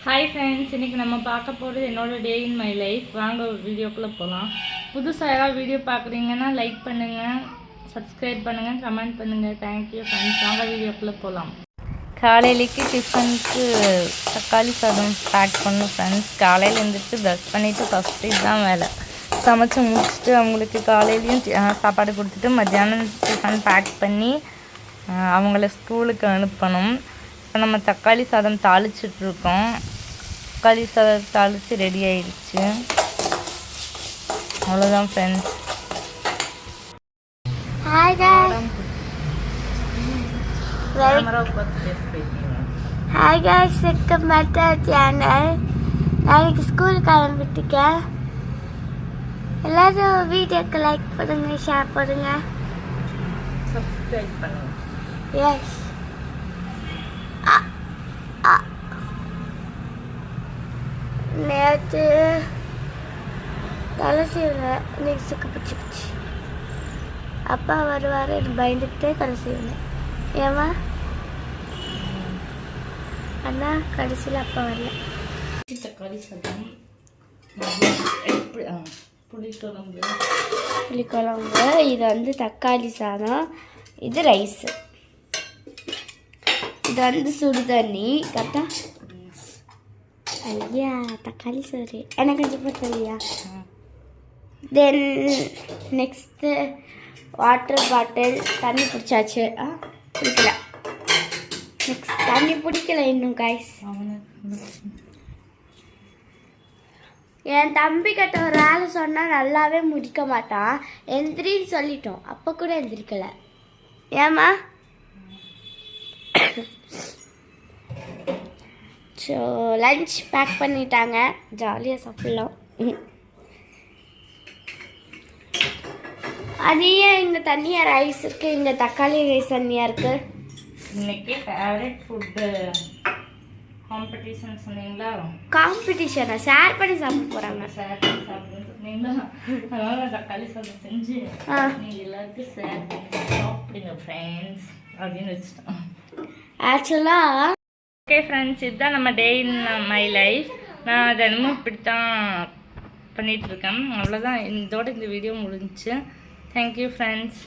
Hi friends, இன்றைக்கி நம்ம பார்க்க போகிறது என்னோடய டே இன் மை லைஃப். வாங்க ஒரு வீடியோக்குள்ளே போகலாம். புதுசாக யாராவது வீடியோ பார்க்குறீங்கன்னா லைக் பண்ணுங்கள், சப்ஸ்கிரைப் பண்ணுங்கள், கமெண்ட் பண்ணுங்கள். Thank you friends. வாங்க வீடியோக்குள்ளே போகலாம். காலையிலேக்கு டிஃபனுக்கு தக்காளி சாதம் பேக் பண்ணணும் ஃப்ரெண்ட்ஸ். காலையில் எழுந்திரிச்சு ப்ரஷ் பண்ணிவிட்டு ஃபஸ்ட்டு இதுதான் வேலை. சமைச்சு முடிச்சுட்டு அவங்களுக்கு காலையிலையும் சாப்பாடு கொடுத்துட்டு மத்தியானம் டிஃபன் பேக் பண்ணி அவங்கள ஸ்கூலுக்கு அனுப்பணும். இப்போ நம்ம தக்காளி சாதம் தாளிச்சிட்ருக்கோம். தக்காளி சாதம் தாளித்து ரெடி ஆயிடுச்சு. அவ்வளோதான் friends. Hi guys, welcome back to channel. நாளைக்கு ஸ்கூல் கிளம்பிட்டுருக்கேன். எல்லாரும் வீடியோக்கு லைக் பண்ணுங்க, ஷேர் பண்ணுங்க, சப்ஸ்கிரைப் பண்ணுங்க. எஸ். நேற்று தலை செய்வேன், இன்னைக்கு சுக்கப்பிடிச்சிக்கிச்சு. அப்பா வருவார் பயந்துக்கிட்டே தலை செய்வேன். ஏமா அண்ணா கடைசியில் அப்பா வரல. தக்காளி சாதம், புளிக்குழம்பு. இது வந்து தக்காளி சாதம், இது ரைஸு, இது வந்து சுடு தண்ணி. கரெக்டா? ஐயா, தக்காளி சோறு எனக்கு கொஞ்சம் போட்டலையா? Then next water bottle. தண்ணி பிடிச்சாச்சு. பிடிக்கல, நெக்ஸ்ட் தண்ணி பிடிக்கல இன்னும் காய்ஸ். என் தம்பி கிட்ட ஒரு ஆள் சொன்னால் நல்லாவே முடிக்க மாட்டான். எந்திரின்னு சொல்லிட்டோம், அப்போ கூட எந்திரிக்கலை. ஏம்மா? ஸோ லன்ச் பேக் பண்ணிட்டாங்க, ஜாலியாக சாப்பிட்லாம். அது ஏன் இங்கே தனியாக ரைஸ் இருக்குது, இங்கே தக்காளி ரைஸ் தனியாக இருக்குது? இன்னைக்கு ஃபேவரட் ஃபுட்டு காம்படிஷன் சொன்னீங்களா? காம்படிஷனை ஷேர் பண்ணி சாப்பிட போகிறாங்க. ஷேர் பண்ணி சாப்பிடுன்னு சொன்னீங்களா? அதனால் தக்காளி சாதம் செஞ்சு நீங்கள் எல்லாருக்கும் ஷேர் பண்ணி சாப்பிடுங்க ஃப்ரெண்ட்ஸ் அப்படின்னு வச்சுட்டோம். ஆக்சுவலாக ஓகே ஃப்ரெண்ட்ஸ், இதுதான் நம்ம டே இன் மை லைஃப். நான் தினமும் இப்படி தான் பண்ணிகிட்ருக்கேன். அவ்வளோதான், இதோட இந்த வீடியோ முடிஞ்சிச்சு. Thank you friends.